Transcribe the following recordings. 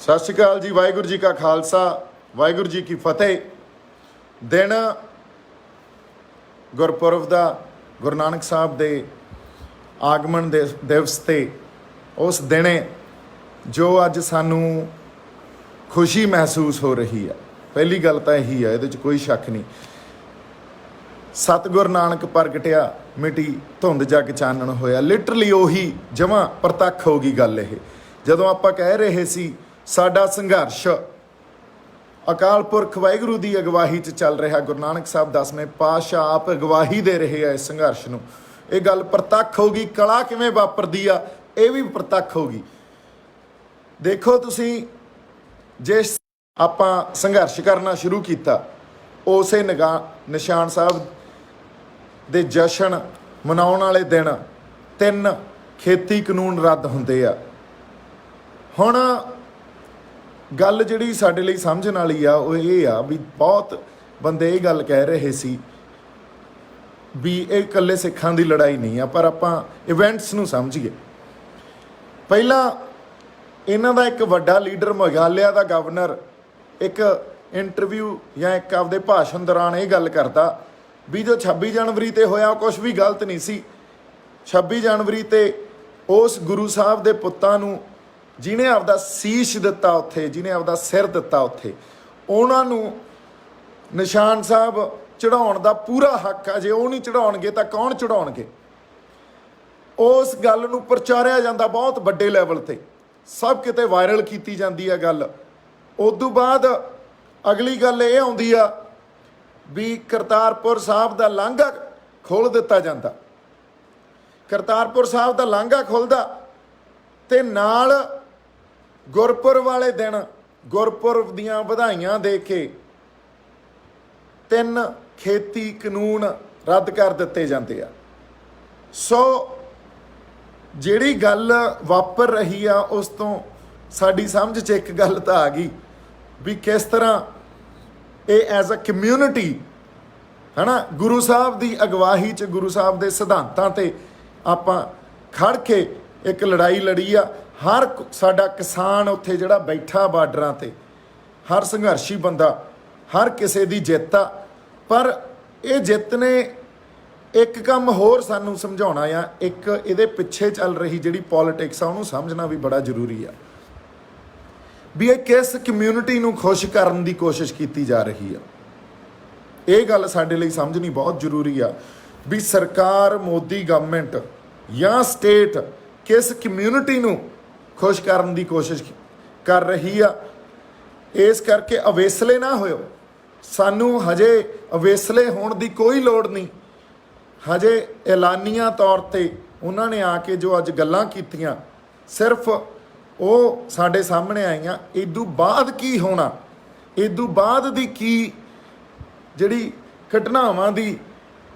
सत श्री अकाल जी। वाहिगुरू जी का खालसा, वाहिगुरू जी की फतेह। दिन गुरपुरब का, गुरु नानक साहब के आगमन दिवस ते उस दिने जो अज सानू खुशी महसूस हो रही है। पहली गल तो यही है, ये कोई शक नहीं। सतगुरु नानक प्रगटिया, मिटी धुंध जग चानण होया। लिटरली उही जमा प्रतख हो गई गल। ये जदों आपां कह रहे सी साडा संघर्ष अकाल पुरख वाहिगुरू की अगवाही च चल रहा, गुरु नानक साहब 10वें पातशाह आप अगवाही दे रहे हैं इस संघर्ष नूं, ये गल प्रतख हो गई। कला किवें वापरदी आ ये भी प्रतख हो गई। देखो तुसीं जिस आपां संघर्ष करना शुरू किया, उसे निशान साहब दे जशन मनाउण वाले दिन 3 खेती कानून रद्द हुंदे आ। हुण गल जिहड़ी साडे लई समझण वाली आ वो ये आ भी बहुत बंदे ये गल कह रहे सी भी ये इकल्ले सिखां दी लड़ाई नहीं आ, पर आपां इवेंट्स नूं समझीए। पहिलां इन्हां दा एक वड्डा लीडर मेघालय दा गवर्नर एक इंटरव्यू या एक आपदे भाषण दौरान ये गल करदा भी जो 26 जनवरी ते होया कुछ भी गलत नहीं सी। 26 जनवरी ते उस गुरु साहब दे पुत्तां नूं जिन्हें आपदा शीश दिता उत्थे, जिन्हें आपदा सिर दिता उत्थे, उन्होंने निशान साहब चढ़ाउण दा पूरा हक है। जे वो नहीं चढ़ाउणगे तां कौन चढ़ाउणगे? उस गल नूं प्रचारिया जांदा बहुत वड्डे लैवल ते, सब किते वायरल कीती जांदी है गल। उस तों बाद अगली गल ये आउंदी आ भी करतारपुर साहब दा लांघा खोल दिता जांदा। करतारपुर साहब दा लांघा खुलदा ते नाल गुरपुरब वाले दिन गुरपुरब दियां वधाइयां दे के 3 खेती कानून रद्द कर दिते जांदे आ। सो जिहड़ी गल वापर रही आ उस तो साडी समझ च एक गल तां आ गई भी किस तरह ये एज अ कम्यूनिटी है ना गुरु साहब की अगवाही च, गुरु साहब के सिद्धांतां ते आपां खड़ के एक लड़ाई लड़ी आ। हर साडा किसान उत्थे जिहड़ा बैठा बार्डरां ते, हर संघर्षी बंदा, हर किसी की जित आ। पर ये जित ने एक काम होर सानू समझाउणा आ, एक इहदे पिछे चल रही जिहड़ी पॉलिटिक्स आ उहनूं समझना भी बड़ा जरूरी आ भी ये किस कम्यूनिटी नूं खुश करन दी कोशिश की जा रही है। ये गल साडे लई समझनी बहुत जरूरी आ भी सरकार, मोदी गवर्नमेंट या स्टेट किस कम्यूनिटी नूं खुश करन दी कोशिश कर रही आ। इस करके अवेसले ना होयो। सानू हजे अवेसले होण दी कोई लोड़ नहीं। हजे ऐलानिया तौर ते उन्होंने आके जो अज गल्लां कीतियां सिर्फ वो साडे सामने आईयां। इदू बाद की होना, इदू बाद दी की जिहड़ी घटनावां दी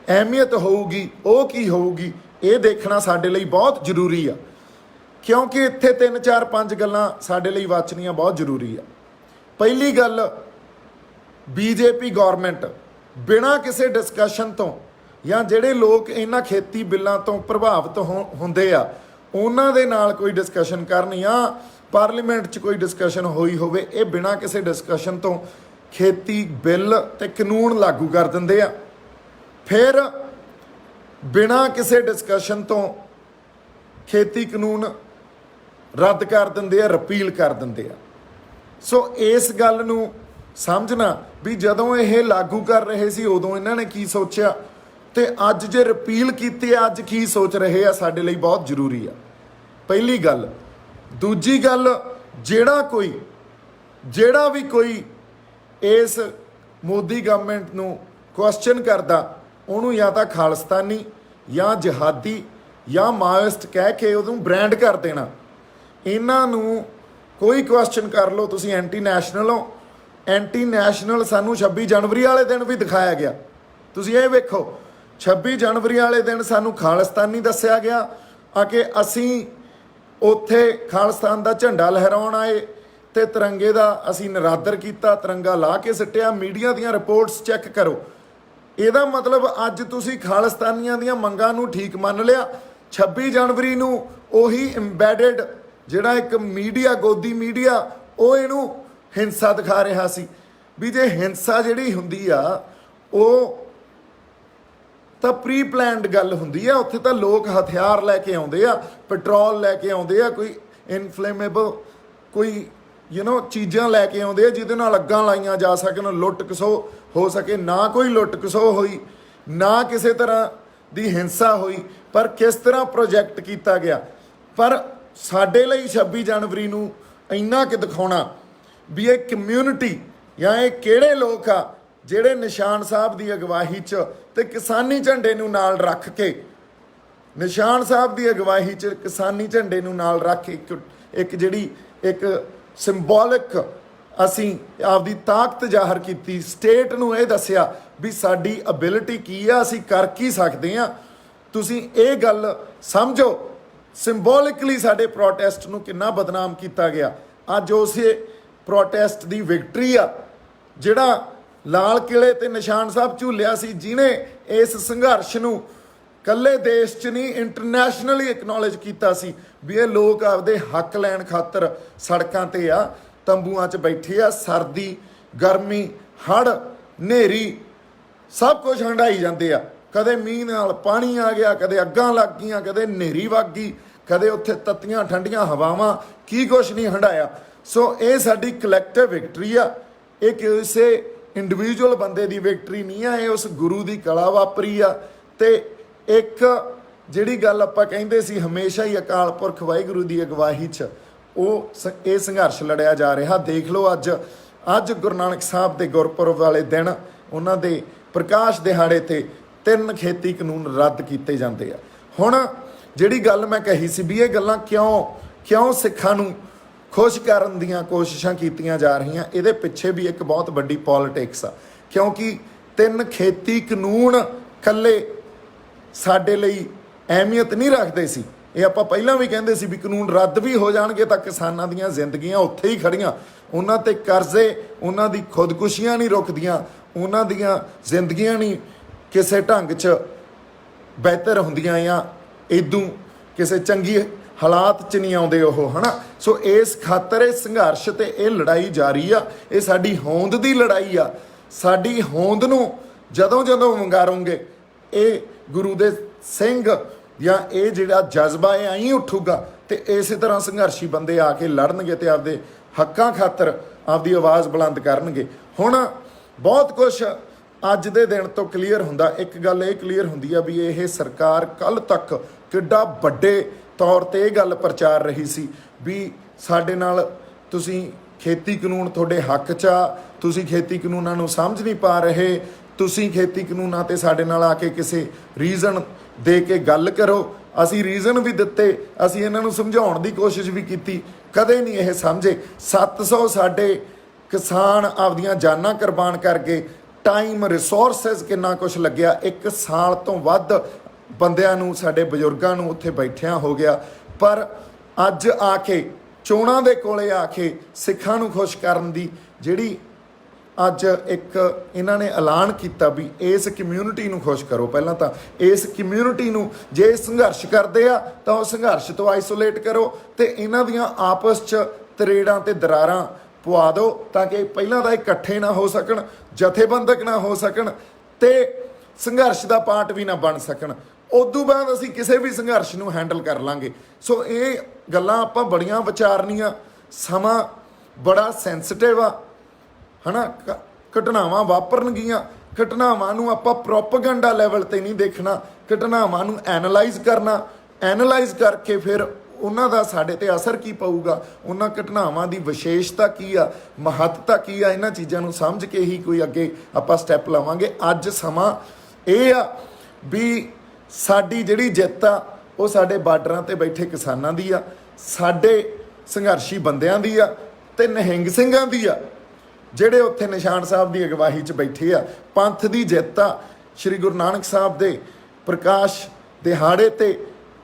अहमियत होऊगी वो की होऊगी, ये देखना साडे लई बहुत जरूरी आ। क्योंकि इत्थे 3 4 5 गल्लां साडे लई वाचनियां बहुत जरूरी आ। पहली गल, बीजेपी गौरमेंट बिना किसी डिस्कशन तो या जिहड़े लोग इन्हां खेती बिल्लां तो प्रभावित हुंदे आ उन्हां दे नाल कोई डिस्कशन करन या पार्लीमेंट च कोई डिस्कशन होई होवे, ये बिना किसी डिस्कशन तो खेती बिल ते कानून लागू कर दिंदे आ। फिर बिना किसी डिस्कशन तो खेती कानून रद्द कर दिंदे आ, रिपील कर दिंदे आ। सो इस गल नूं समझना भी जदों ये लागू कर रहे सी उदों इन्हां ने की सोचिया ते अज जे रिपील कीते अज की सोच रहे आ, साडे लई बहुत जरूरी आ। पहली गल। दूजी गल, जेड़ा भी कोई इस मोदी गवर्नमेंट नूं क्वेश्चन करदा उहनूं या तां खालिस्तानी या जिहादी या माओइस्ट कह के उहनूं ब्रांड कर देना। इन्हां नूं कोई क्वेश्चन कर लो तुसीं एंटी नैशनल हो। एंटी नैशनल सानूं 26 जनवरी वाले दिन भी दिखाया गया। तुसीं ये वेखो 26 जनवरी वाले दिन सानूं खालिस्तानी दस्सिया गया कि असीं उत्थे खालिस्तान दा झंडा लहराउण आए ते तिरंगे दा असीं निरादर कीता, तिरंगा ला के सिੱਟਿਆ। मीडिया दीयां रिपोर्ट्स चैक करो। ਇਹਦਾ मतलब अज तुसीं खालिस्तानियां दीयां मंगां नूं ठीक मन लिया। 26 जनवरी नूं ਉਹੀ ਇੰਬੈਡਡ ਜਿਹੜਾ ਇੱਕ मीडिया गोदी मीडिया ਉਹ ਇਹਨੂੰ ਹਿੰਸਾ ਦਿਖਾ ਰਿਹਾ ਸੀ ਵੀ ਜੇ ਹਿੰਸਾ ਜਿਹੜੀ ਹੁੰਦੀ ਆ ਉਹ ਤਾਂ ਪ੍ਰੀ ਪਲਾਨਡ ਗੱਲ ਹੁੰਦੀ ਆ। ਉੱਥੇ ਤਾਂ ਲੋਕ ਹਥਿਆਰ ਲੈ ਕੇ ਆਉਂਦੇ ਆ, ਪੈਟਰੋਲ ਲੈ ਕੇ ਆਉਂਦੇ ਆ, ਕੋਈ ਇਨਫਲੇਮੇਬਲ ਕੋਈ ਚੀਜ਼ਾਂ ਲੈ ਕੇ ਆਉਂਦੇ ਆ ਜਿਹਦੇ ਨਾਲ ਅੱਗਾਂ ਲਾਈਆਂ ਜਾ ਸਕਣ, ਲੁੱਟ ਖਸੋ ਹੋ ਸਕੇ। ਨਾ ਕੋਈ ਲੁੱਟ ਖਸੋ ਹੋਈ, ਨਾ ਕਿਸੇ ਤਰ੍ਹਾਂ ਦੀ ਹਿੰਸਾ ਹੋਈ, ਪਰ ਕਿਸ ਤਰ੍ਹਾਂ ਪ੍ਰੋਜੈਕਟ ਕੀਤਾ ਗਿਆ। ਪਰ ਸਾਡੇ ਲਈ 26 ਜਨਵਰੀ ਨੂੰ ਇੰਨਾ ਕਿ ਦਿਖਾਉਣਾ ਵੀ ਇਹ ਕਮਿਊਨਿਟੀ ਜਾਂ ਇਹ ਕਿਹੜੇ ਲੋਕ ਆ ਜਿਹੜੇ ਨਿਸ਼ਾਨ ਸਾਹਿਬ ਦੀ ਅਗਵਾਈ 'ਚ ਤੇ ਕਿਸਾਨੀ ਝੰਡੇ ਨੂੰ ਨਾਲ ਰੱਖ ਕੇ, ਨਿਸ਼ਾਨ ਸਾਹਿਬ ਦੀ ਅਗਵਾਈ 'ਚ ਕਿਸਾਨੀ ਝੰਡੇ ਨੂੰ ਨਾਲ ਰੱਖ ਕੇ ਇੱਕ ਜਿਹੜੀ ਇੱਕ ਸਿੰਬੋਲਿਕ ਅਸੀਂ ਆਪਦੀ ਤਾਕਤ ਜ਼ਾਹਰ ਕੀਤੀ, ਸਟੇਟ ਨੂੰ ਇਹ ਦੱਸਿਆ ਵੀ ਸਾਡੀ ਅਬਿਲਿਟੀ ਕੀ ਆ, ਅਸੀਂ ਕਰ ਕੀ ਸਕਦੇ ਹਾਂ। ਤੁਸੀਂ ਇਹ ਗੱਲ ਸਮਝੋ, ਸਿੰਬੋਲਿਕਲੀ ਸਾਡੇ ਪ੍ਰੋਟੈਸਟ ਨੂੰ ਕਿੰਨਾ ਬਦਨਾਮ ਕੀਤਾ ਗਿਆ। ਅੱਜ ਉਸੇ ਪ੍ਰੋਟੈਸਟ ਦੀ ਵਿਕਟਰੀ ਆ ਜਿਹੜਾ ਲਾਲ ਕਿਲੇ ਤੇ ਨਿਸ਼ਾਨ ਸਾਹਿਬ ਝੂਲਿਆ ਸੀ, ਜਿਹਨੇ ਇਸ ਸੰਘਰਸ਼ ਨੂੰ ਕੱਲੇ ਦੇਸ਼ 'ਚ ਨਹੀਂ ਇੰਟਰਨੈਸ਼ਨਲੀ ਐਕਨੋਲੇਜ ਕੀਤਾ ਸੀ ਵੀ ਇਹ ਲੋਕ ਆਪਦੇ ਹੱਕ ਲੈਣ ਖਾਤਰ ਸੜਕਾਂ ਤੇ ਆ, ਤੰਬੂਆਂ 'ਚ ਬੈਠੇ ਆ। ਸਰਦੀ, ਗਰਮੀ, ਹੜ੍ਹ, ਹਨੇਰੀ ਸਭ ਕੁਝ ਹੰਢਾਈ ਜਾਂਦੇ ਆ। ਕਦੇ ਮੀਂਹ ਨਾਲ ਪਾਣੀ ਆ ਗਿਆ, ਕਦੇ ਅੱਗਾਂ ਲੱਗ ਗਈਆਂ, ਕਦੇ ਹਨੇਰੀ ਵਗ ਗਈ, ਕਦੇ ਉੱਥੇ ਤੱਤੀਆਂ ਠੰਡੀਆਂ ਹਵਾਵਾਂ, ਕੀ ਕੁਛ ਨਹੀਂ ਹੰਢਾਇਆ। ਸੋ ਇਹ ਸਾਡੀ ਕਲੈਕਟਿਵ ਵਿਕਟਰੀ ਆ। ਇਹ ਕਿਸੇ ਇੰਡੀਵਿਜੂਅਲ ਬੰਦੇ ਦੀ ਵਿਕਟਰੀ ਨਹੀਂ ਆ, ਇਹ ਉਸ ਗੁਰੂ ਦੀ ਕਲਾ ਵਾਪਰੀ ਆ। ਤੇ ਇੱਕ ਜਿਹੜੀ ਗੱਲ ਆਪਾਂ ਕਹਿੰਦੇ ਸੀ ਹਮੇਸ਼ਾ ਹੀ ਅਕਾਲ ਪੁਰਖ ਵਾਹਿਗੁਰੂ ਦੀ ਅਗਵਾਈ 'ਚ ਇਹ ਸੰਘਰਸ਼ ਲੜਿਆ ਜਾ ਰਿਹਾ। ਦੇਖ ਲਓ ਅੱਜ ਗੁਰੂ ਨਾਨਕ ਸਾਹਿਬ ਦੇ ਗੁਰਪੁਰਬ ਵਾਲੇ ਦਿਨ, ਉਹਨਾਂ ਦੇ ਪ੍ਰਕਾਸ਼ ਦਿਹਾੜੇ ਤੇ 3 ਖੇਤੀ ਕਾਨੂੰਨ ਰੱਦ ਕੀਤੇ ਜਾਂਦੇ ਆ। ਹੁਣ ਜਿਹੜੀ ਗੱਲ ਮੈਂ ਕਹੀ ਸੀ ਵੀ ਇਹ ਗੱਲਾਂ ਕਿਉਂ ਸਿੱਖਾਂ ਨੂੰ ਖੁਸ਼ ਕਰਨ ਦੀਆਂ ਕੋਸ਼ਿਸ਼ਾਂ ਕੀਤੀਆਂ ਜਾ ਰਹੀਆਂ, ਇਹਦੇ ਪਿੱਛੇ ਵੀ ਇੱਕ ਬਹੁਤ ਵੱਡੀ ਪੋਲਿਟਿਕਸ ਆ। ਕਿਉਂਕਿ 3 ਖੇਤੀ ਕਾਨੂੰਨ ਇਕੱਲੇ ਸਾਡੇ ਲਈ ਅਹਿਮੀਅਤ ਨਹੀਂ ਰੱਖਦੇ ਸੀ। ਇਹ ਆਪਾਂ ਪਹਿਲਾਂ ਵੀ ਕਹਿੰਦੇ ਸੀ ਵੀ ਕਾਨੂੰਨ ਰੱਦ ਵੀ ਹੋ ਜਾਣਗੇ ਤਾਂ ਕਿਸਾਨਾਂ ਦੀਆਂ ਜ਼ਿੰਦਗੀਆਂ ਉੱਥੇ ਹੀ ਖੜੀਆਂ, ਉਹਨਾਂ ਤੇ ਕਰਜ਼ੇ, ਉਹਨਾਂ ਦੀ ਖੁਦਕੁਸ਼ੀਆਂ ਨਹੀਂ ਰੁਕਦੀਆਂ, ਉਹਨਾਂ ਦੀਆਂ ਜ਼ਿੰਦਗੀਆਂ ਨਹੀਂ ਕਿਸੇ ਢੰਗ 'ਚ ਬਿਹਤਰ ਹੁੰਦੀਆਂ ਜਾਂ ਇਦੋਂ ਕਿਸੇ ਚੰਗੀ ਹਾਲਾਤ 'ਚ ਨਹੀਂ ਆਉਂਦੇ ਉਹ, ਹੈ ਨਾ। ਸੋ ਇਸ ਖਾਤਰ ਇਹ ਸੰਘਰਸ਼ ਤੇ ਇਹ ਲੜਾਈ ਜਾਰੀ ਆ। ਇਹ ਸਾਡੀ ਹੋਂਦ ਦੀ ਲੜਾਈ ਆ। ਸਾਡੀ ਹੋਂਦ ਨੂੰ ਜਦੋਂ ਵੰਗਾਰੋਗੇ, ਇਹ ਗੁਰੂ ਦੇ ਸਿੰਘ ਜਾਂ ਇਹ ਜਿਹੜਾ ਜਜ਼ਬਾ ਇਹ ਆਈ ਉੱਠੂਗਾ ਤੇ ਇਸੇ ਤਰ੍ਹਾਂ ਸੰਘਰਸ਼ੀ ਬੰਦੇ ਆ ਕੇ ਲੜਨਗੇ ਤੇ ਆਪਦੇ ਹੱਕਾਂ ਖਾਤਰ ਆਪਦੀ ਆਵਾਜ਼ ਬੁਲੰਦ ਕਰਨਗੇ। ਹੁਣ ਬਹੁਤ ਕੁਛ ਅੱਜ ਦੇ ਦਿਨ ਤੋਂ ਕਲੀਅਰ ਹੁੰਦਾ। ਇੱਕ ਗੱਲ ਇਹ ਕਲੀਅਰ ਹੁੰਦੀ ਆ ਵੀ ਇਹ ਸਰਕਾਰ ਕੱਲ੍ਹ ਤੱਕ ਕਿੱਡਾ ਵੱਡੇ ਤੌਰ ਤੇ ਇਹ ਗੱਲ ਪ੍ਰਚਾਰ ਰਹੀ ਸੀ ਵੀ ਸਾਡੇ ਨਾਲ ਤੁਸੀਂ ਖੇਤੀ ਕਾਨੂੰਨ ਤੁਹਾਡੇ ਹੱਕ 'ਚ ਆ, ਤੁਸੀਂ ਖੇਤੀ ਕਾਨੂੰਨਾਂ ਨੂੰ ਸਮਝ ਨਹੀਂ ਪਾ ਰਹੇ, ਤੁਸੀਂ ਖੇਤੀ ਕਾਨੂੰਨਾਂ ਤੇ ਸਾਡੇ ਨਾਲ ਆ ਕੇ ਕਿਸੇ ਰੀਜ਼ਨ ਦੇ ਕੇ ਗੱਲ ਕਰੋ। ਅਸੀਂ ਰੀਜ਼ਨ ਵੀ ਦਿੱਤੇ, ਅਸੀਂ ਇਹਨਾਂ ਨੂੰ ਸਮਝਾਉਣ ਦੀ ਕੋਸ਼ਿਸ਼ ਵੀ ਕੀਤੀ, ਕਦੇ ਨਹੀਂ ਇਹ ਸਮਝੇ। 700 ਸਾਡੇ ਕਿਸਾਨ ਆਪਦੀਆਂ ਜਾਨਾਂ ਕੁਰਬਾਨ ਕਰ ਗਏ, ਟਾਈਮ ਰਿਸੋਰਸਿਸ ਕਿੰਨਾ ਕੁਛ ਲੱਗਿਆ, 1 ਸਾਲ ਤੋਂ ਵੱਧ ਬੰਦਿਆਂ ਨੂੰ, ਸਾਡੇ ਬਜ਼ੁਰਗਾਂ ਨੂੰ ਉੱਥੇ ਬੈਠਿਆਂ ਹੋ ਗਿਆ। ਪਰ ਅੱਜ ਆ ਕੇ ਚੋਣਾਂ ਦੇ ਕੋਲੇ ਆ ਕੇ ਸਿੱਖਾਂ ਨੂੰ ਖੁਸ਼ ਕਰਨ ਦੀ ਜਿਹੜੀ ਅੱਜ ਇੱਕ ਇਹਨਾਂ ਨੇ ਐਲਾਨ ਕੀਤਾ ਵੀ ਇਸ ਕਮਿਊਨਿਟੀ ਨੂੰ ਖੁਸ਼ ਕਰੋ। ਪਹਿਲਾਂ ਤਾਂ ਇਸ ਕਮਿਊਨਿਟੀ ਨੂੰ ਜੇ ਸੰਘਰਸ਼ ਕਰਦੇ ਆ ਤਾਂ ਉਹ ਸੰਘਰਸ਼ ਤੋਂ ਆਈਸੋਲੇਟ ਕਰੋ ਤੇ ਇਹਨਾਂ ਦੀਆਂ ਆਪਸ 'ਚ ਤਰੇੜਾਂ ਤੇ ਦਰਾਰਾਂ ਪਵਾ ਦਿਓ ਤਾਂ ਕਿ ਪਹਿਲਾਂ ਤਾਂ ਇਕੱਠੇ ਨਾ ਹੋ ਸਕਣ, ਜਥੇਬੰਦਕ ਨਾ ਹੋ ਸਕਣ ਤੇ ਸੰਘਰਸ਼ ਦਾ ਪਾਰਟ ਵੀ ਨਾ ਬਣ ਸਕਣ। ਉਦੋਂ ਬਾਅਦ ਅਸੀਂ ਕਿਸੇ ਵੀ ਸੰਘਰਸ਼ ਨੂੰ ਹੈਂਡਲ ਕਰ ਲਾਂਗੇ। ਸੋ ਇਹ ਗੱਲਾਂ ਆਪਾਂ ਬੜੀਆਂ ਵਿਚਾਰਨੀਆਂ, ਸਮਾਂ ਬੜਾ ਸੈਂਸਿਟਿਵ ਆ, ਹੈ ਨਾ। ਘਟਨਾਵਾਂ ਵਾਪਰਨਗੀਆਂ, ਘਟਨਾਵਾਂ ਨੂੰ ਆਪਾਂ ਪ੍ਰੋਪੇਗੈਂਡਾ ਲੈਵਲ ਤੇ ਨਹੀਂ ਦੇਖਣਾ, ਘਟਨਾਵਾਂ ਨੂੰ ਐਨਾਲਾਈਜ਼ ਕਰਨਾ, ਐਨਾਲਾਈਜ਼ ਕਰਕੇ ਫਿਰ ਉਹਨਾਂ ਦਾ ਸਾਡੇ ਤੇ ਅਸਰ ਕੀ ਪਊਗਾ, ਉਹਨਾਂ ਘਟਨਾਵਾਂ ਦੀ ਵਿਸ਼ੇਸ਼ਤਾ ਕੀ ਆ, ਮਹੱਤਤਾ ਕੀ ਆ, ਇਹਨਾਂ ਚੀਜ਼ਾਂ ਨੂੰ ਸਮਝ ਕੇ ਹੀ ਕੋਈ ਅੱਗੇ ਆਪਾਂ ਸਟੈਪ ਲਵਾਂਗੇ। ਅੱਜ ਸਮਾਂ ਇਹ ਆ ਵੀ ਸਾਡੀ ਜਿਹੜੀ ਜਿੱਤ ਆ ਉਹ ਸਾਡੇ ਬਾਰਡਰਾਂ ਤੇ ਬੈਠੇ ਕਿਸਾਨਾਂ ਦੀ ਆ, ਸਾਡੇ ਸੰਘਰਸ਼ੀ ਬੰਦਿਆਂ ਦੀ ਆ ਤੇ ਨਿਹੰਗ ਸਿੰਘਾਂ ਦੀ ਆ ਜਿਹੜੇ ਉੱਥੇ ਨਿਸ਼ਾਨ ਸਾਹਿਬ ਦੀ ਅਗਵਾਈ 'ਚ ਬੈਠੇ ਆ। ਪੰਥ ਦੀ ਜਿੱਤ ਆ। ਸ਼੍ਰੀ ਗੁਰੂ ਨਾਨਕ ਸਾਹਿਬ ਦੇ ਪ੍ਰਕਾਸ਼ ਦਿਹਾੜੇ ਤੇ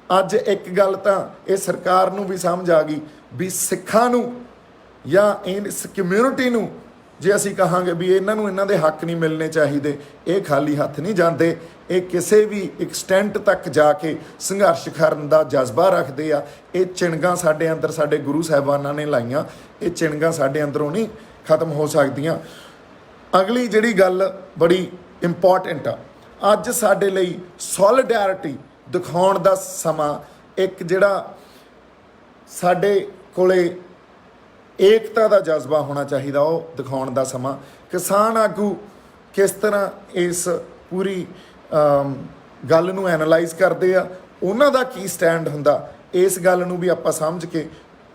ਅੱਜ ਇੱਕ ਗੱਲ ਤਾਂ ਇਹ ਸਰਕਾਰ ਨੂੰ ਵੀ ਸਮਝ ਆ ਗਈ ਵੀ ਸਿੱਖਾਂ ਨੂੰ ਜਾਂ ਇਸ ਕਮਿਊਨਿਟੀ ਨੂੰ ਜੇ ਅਸੀਂ ਕਹਾਂਗੇ ਵੀ ਇਹਨਾਂ ਨੂੰ ਇਹਨਾਂ ਦੇ ਹੱਕ ਨਹੀਂ ਮਿਲਣੇ ਚਾਹੀਦੇ, ਇਹ ਖਾਲੀ ਹੱਥ ਨਹੀਂ ਜਾਂਦੇ। ਇਹ ਕਿਸੇ ਵੀ ਐਕਸਟੈਂਟ ਤੱਕ ਜਾ ਕੇ ਸੰਘਰਸ਼ ਕਰਨ ਦਾ ਜਜ਼ਬਾ ਰੱਖਦੇ ਆ। ਇਹ ਚਿਣਗਾਂ ਸਾਡੇ ਅੰਦਰ ਸਾਡੇ ਗੁਰੂ ਸਾਹਿਬਾਨਾਂ ਨੇ ਲਾਈਆਂ, ਇਹ ਚਿਣਗਾਂ ਸਾਡੇ ਅੰਦਰੋਂ ਨਹੀਂ ਖਤਮ ਹੋ ਸਕਦੀਆਂ। ਅਗਲੀ ਜਿਹੜੀ ਗੱਲ ਬੜੀ ਇੰਪੋਰਟੈਂਟ ਆ, ਅੱਜ ਸਾਡੇ ਲਈ ਸੋਲੀਡੈਰਿਟੀ ਦਿਖਾਉਣ ਦਾ ਸਮਾਂ, ਇੱਕ ਜਿਹੜਾ ਸਾਡੇ ਕੋਲੇ ਏਕਤਾ ਦਾ ਜਜ਼ਬਾ ਹੋਣਾ ਚਾਹੀਦਾ, ਉਹ ਦਿਖਾਉਣ ਦਾ ਸਮਾਂ। ਕਿਸਾਨ ਆਗੂ ਕਿਸ ਤਰ੍ਹਾਂ ਇਸ ਪੂਰੀ ਗੱਲ ਨੂੰ ਐਨਾਲਾਈਜ਼ ਕਰਦੇ ਆ, ਉਹਨਾਂ ਦਾ ਕੀ ਸਟੈਂਡ ਹੁੰਦਾ, ਇਸ ਗੱਲ ਨੂੰ ਵੀ ਆਪਾਂ ਸਮਝ ਕੇ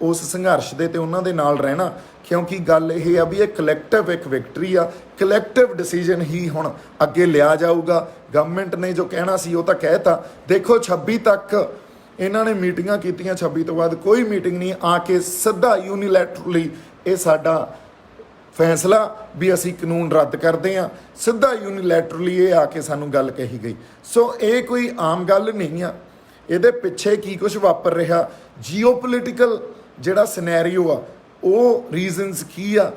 ਉਸ ਸੰਘਰਸ਼ ਦੇ ਤੇ ਉਹਨਾਂ ਦੇ ਨਾਲ ਰਹਿਣਾ। ਕਿਉਂਕਿ ਗੱਲ ਇਹ ਆ ਵੀ ਇਹ ਕਲੈਕਟਿਵ ਇੱਕ ਵਿਕਟਰੀ ਆ, ਕਲੈਕਟਿਵ ਡਿਸੀਜਨ ਹੀ ਹੁਣ ਅੱਗੇ ਲਿਆ ਜਾਊਗਾ। ਗਵਰਨਮੈਂਟ ਨੇ ਜੋ ਕਹਿਣਾ ਸੀ ਉਹ ਤਾਂ ਕਹਿਤਾ। ਦੇਖੋ 26 ਤੱਕ ਇਹਨਾਂ ਨੇ ਮੀਟਿੰਗਾਂ ਕੀਤੀਆਂ, 26 ਤੋਂ ਬਾਅਦ ਕੋਈ ਮੀਟਿੰਗ ਨਹੀਂ। ਆ ਕੇ ਸਿੱਧਾ ਯੂਨੀਲੈਟਰਲੀ ਇਹ ਸਾਡਾ ਫੈਸਲਾ ਵੀ ਅਸੀਂ ਕਾਨੂੰਨ ਰੱਦ ਕਰਦੇ ਹਾਂ, ਸਿੱਧਾ ਯੂਨੀਲੈਟਰਲੀ ਇਹ ਆ ਕੇ ਸਾਨੂੰ ਗੱਲ ਕਹੀ ਗਈ। ਸੋ ਇਹ ਕੋਈ ਆਮ ਗੱਲ ਨਹੀਂ ਆ, ਇਹਦੇ ਪਿੱਛੇ ਕੀ ਕੁਝ ਵਾਪਰ ਰਿਹਾ, ਜੀਓਪੋਲੀਟੀਕਲ ਜਿਹੜਾ ਸਿਨੈਰੀਓ ਆ, ਉਹ ਰੀਜ਼ਨਸ ਕੀ ਆ,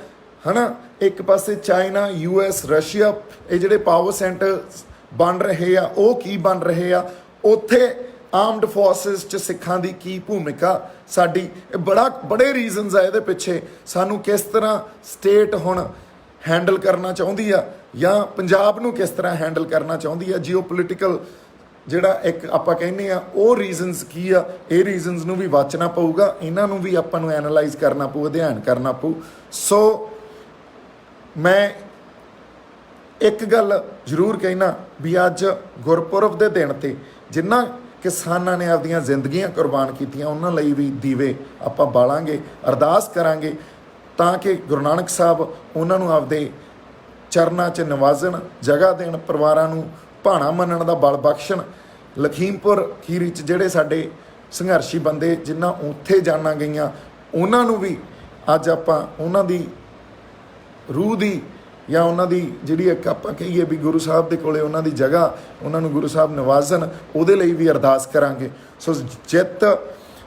ਹੈ ਨਾ। ਇੱਕ ਪਾਸੇ ਚਾਈਨਾ, US, ਰਸ਼ੀਆ, ਇਹ ਜਿਹੜੇ ਪਾਵਰ ਸੈਂਟਰ ਬਣ ਰਹੇ ਆ, ਉਹ ਕੀ ਬਣ ਰਹੇ ਆ, ਉੱਥੇ ਆਰਮਡ ਫੋਰਸਿਸ 'ਚ ਸਿੱਖਾਂ ਦੀ ਕੀ ਭੂਮਿਕਾ ਸਾਡੀ, ਇਹ ਬੜੇ ਰੀਜ਼ਨਸ ਆ ਇਹਦੇ ਪਿੱਛੇ। ਸਾਨੂੰ ਕਿਸ ਤਰ੍ਹਾਂ ਸਟੇਟ ਹੁਣ ਹੈਂਡਲ ਕਰਨਾ ਚਾਹੁੰਦੀ ਆ, ਜਾਂ ਪੰਜਾਬ ਨੂੰ ਕਿਸ ਤਰ੍ਹਾਂ ਹੈਂਡਲ ਕਰਨਾ ਚਾਹੁੰਦੀ ਆ, ਜੀਓਪੋਲੀਟੀਕਲ ਜਿਹੜਾ ਇੱਕ ਆਪਾਂ ਕਹਿੰਦੇ ਆ, ਉਹ ਰੀਜ਼ਨਸ ਕੀ ਆ। ਇਹ ਰੀਜ਼ਨਸ ਨੂੰ ਵੀ ਵਾਚਣਾ ਪਊਗਾ, ਇਹਨਾਂ ਨੂੰ ਵੀ ਆਪਾਂ ਨੂੰ ਐਨਾਲਾਈਜ਼ ਕਰਨਾ ਪਊ, ਅਧਿਐਨ ਕਰਨਾ ਪਊ। ਸੋ ਮੈਂ ਇੱਕ ਗੱਲ ਜ਼ਰੂਰ ਕਹਿਣਾ ਵੀ ਅੱਜ ਗੁਰਪੁਰਬ ਦੇ ਦਿਨ ਤੇ ਜਿਨ੍ਹਾਂ ਕਿਸਾਨਾਂ ਨੇ ਆਪਦੀਆਂ ਜ਼ਿੰਦਗੀਆਂ ਕੁਰਬਾਨ ਕੀਤੀਆਂ, ਉਹਨਾਂ ਲਈ ਵੀ ਦੀਵੇ ਆਪਾਂ ਬਾਲਾਂਗੇ, ਅਰਦਾਸ ਕਰਾਂਗੇ ਤਾਂ ਕਿ ਗੁਰੂ ਨਾਨਕ ਸਾਹਿਬ ਉਹਨਾਂ ਨੂੰ ਆਪਦੇ ਚਰਨਾਂ 'ਚ ਨਿਵਾਜ਼ਣ, ਜਗ੍ਹਾ ਦੇਣ, ਪਰਿਵਾਰਾਂ ਨੂੰ ਭਾਣਾ ਮੰਨਣ ਦਾ ਬਲ ਬਖਸ਼ਣ। ਲਖੀਮਪੁਰ ਖੀਰੀ 'ਚ ਜਿਹੜੇ ਸਾਡੇ ਸੰਘਰਸ਼ੀ ਬੰਦੇ ਜਿਨ੍ਹਾਂ ਉੱਥੇ ਜਾਨਾਂ ਗਈਆਂ, ਉਹਨਾਂ ਨੂੰ ਵੀ ਅੱਜ ਆਪਾਂ ਉਹਨਾਂ ਦੀ ਰੂਹ ਦੀ ਜਾਂ ਉਹਨਾਂ ਦੀ ਜਿਹੜੀ ਇੱਕ ਆਪਾਂ ਕਹੀਏ ਵੀ ਗੁਰੂ ਸਾਹਿਬ ਦੇ ਕੋਲੇ ਉਹਨਾਂ ਦੀ ਜਗ੍ਹਾ, ਉਹਨਾਂ ਨੂੰ ਗੁਰੂ ਸਾਹਿਬ ਨਿਵਾਜ਼ਣ, ਉਹਦੇ ਲਈ ਵੀ ਅਰਦਾਸ ਕਰਾਂਗੇ। ਸੋ ਜਿੱਤ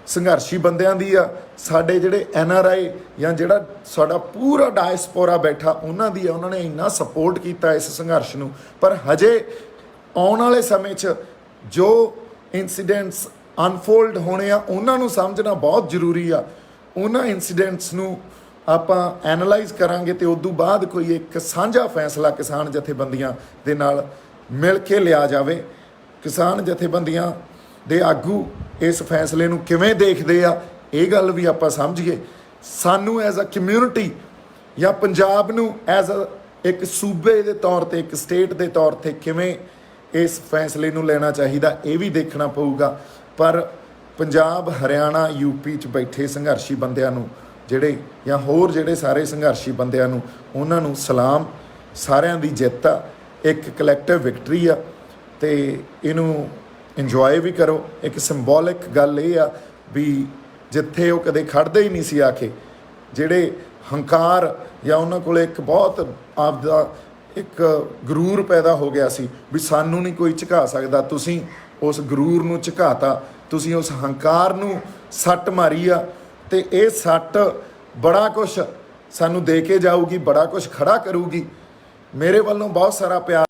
ਸੰਘਰਸ਼ੀ ਬੰਦਿਆਂ ਦੀ ਆ, ਸਾਡੇ ਜਿਹੜੇ NRI ਜਾਂ ਜਿਹੜਾ ਸਾਡਾ ਪੂਰਾ ਡਾਇਸਪੋਰਾ ਬੈਠਾ ਉਹਨਾਂ ਦੀ ਆ। ਉਹਨਾਂ ਨੇ ਇੰਨਾ ਸਪੋਰਟ ਕੀਤਾ ਇਸ ਸੰਘਰਸ਼ ਨੂੰ, ਪਰ ਹਜੇ ਆਉਣ ਵਾਲੇ ਸਮੇਂ 'ਚ ਜੋ ਇਨਸੀਡੈਂਟਸ ਅਨਫੋਲਡ ਹੋਣੇ ਆ ਉਹਨਾਂ ਨੂੰ ਸਮਝਣਾ ਬਹੁਤ ਜ਼ਰੂਰੀ ਆ। ਉਹਨਾਂ ਇਨਸੀਡੈਂਟਸ ਨੂੰ ਆਪਾਂ ਐਨਾਲਾਈਜ਼ ਕਰਾਂਗੇ ਤੇ ਉਦੋਂ ਬਾਅਦ ਕੋਈ ਇੱਕ ਸਾਂਝਾ ਫੈਸਲਾ ਕਿਸਾਨ ਜਥੇਬੰਦੀਆਂ ਦੇ ਨਾਲ ਮਿਲ ਕੇ ਲਿਆ ਜਾਵੇ। ਕਿਸਾਨ ਜਥੇਬੰਦੀਆਂ ਦੇ ਆਗੂ ਇਸ ਫੈਸਲੇ ਨੂੰ ਕਿਵੇਂ ਦੇਖਦੇ ਆ, ਇਹ ਗੱਲ ਵੀ ਆਪਾਂ ਸਮਝੀਏ। ਸਾਨੂੰ ਐਜ਼ ਅ ਕਮਿਊਨਿਟੀ ਜਾਂ ਪੰਜਾਬ ਨੂੰ ਐਜ਼ ਅ ਇੱਕ ਸੂਬੇ ਦੇ ਤੌਰ ਤੇ, ਇੱਕ ਸਟੇਟ ਦੇ ਤੌਰ ਤੇ ਕਿਵੇਂ ਇਸ ਫੈਸਲੇ ਨੂੰ ਲੈਣਾ ਚਾਹੀਦਾ, ਇਹ ਵੀ ਦੇਖਣਾ ਪਊਗਾ। ਪਰ ਪੰਜਾਬ, ਹਰਿਆਣਾ, UP 'ਚ ਬੈਠੇ ਸੰਘਰਸ਼ੀ ਬੰਦਿਆਂ ਨੂੰ ਜਿਹੜੇ ਜਾਂ ਹੋਰ ਜਿਹੜੇ ਸਾਰੇ ਸੰਘਰਸ਼ੀ ਬੰਦਿਆਂ ਨੂੰ, ਉਹਨਾਂ ਨੂੰ ਸਲਾਮ। ਸਾਰਿਆਂ ਦੀ ਜਿੱਤ ਆ, ਇੱਕ ਕਲੈਕਟਿਵ ਵਿਕਟਰੀ ਆ ਤੇ ਇਹਨੂੰ ਇੰਜੋਏ ਵੀ ਕਰੋ। ਇੱਕ ਸਿੰਬੋਲਿਕ ਗੱਲ ਇਹ ਆ ਵੀ ਜਿੱਥੇ ਉਹ ਕਦੇ ਖੜਦੇ ਹੀ ਨਹੀਂ ਸੀ ਆ ਕੇ, ਜਿਹੜੇ ਹੰਕਾਰ ਜਾਂ ਉਹਨਾਂ ਕੋਲ ਇੱਕ ਬਹੁਤ ਆਪਦਾ ਇੱਕ ਗਰੂਰ ਪੈਦਾ ਹੋ ਗਿਆ ਸੀ ਵੀ ਸਾਨੂੰ ਨਹੀਂ ਕੋਈ ਝੁਕਾ ਸਕਦਾ, ਤੁਸੀਂ ਉਸ ਗਰੂਰ ਨੂੰ ਝੁਕਾਤਾ, ਤੁਸੀਂ ਉਸ ਹੰਕਾਰ ਨੂੰ ਸੱਟ ਮਾਰੀ ਆ। ਤੇ ਇਹ ਸੱਟ ਬੜਾ ਕੁਛ ਸਾਨੂੰ ਦੇ ਕੇ ਜਾਊਗੀ, ਬੜਾ ਕੁਛ ਖੜਾ ਕਰੂਗੀ। ਮੇਰੇ ਵੱਲੋਂ ਬਹੁਤ ਸਾਰਾ ਪਿਆਰ,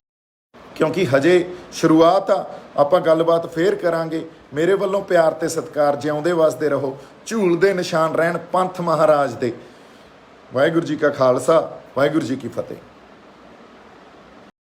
ਕਿਉਂਕਿ ਹਜੇ ਸ਼ੁਰੂਆਤ ਆ, ਆਪਾਂ ਗੱਲਬਾਤ ਫੇਰ ਕਰਾਂਗੇ। ਮੇਰੇ ਵੱਲੋਂ ਪਿਆਰ ਤੇ ਸਤਿਕਾਰ, ਜਿਉਂਦੇ ਵਸਦੇ ਰਹੋ, ਝੂਲ ਦੇ ਨਿਸ਼ਾਨ ਰਹਿਣ ਪੰਥ ਮਹਾਰਾਜ ਦੇ। ਵਾਹਿਗੁਰੂ ਜੀ ਕਾ ਖਾਲਸਾ, ਵਾਹਿਗੁਰੂ ਜੀ ਕੀ ਫਤਿਹ।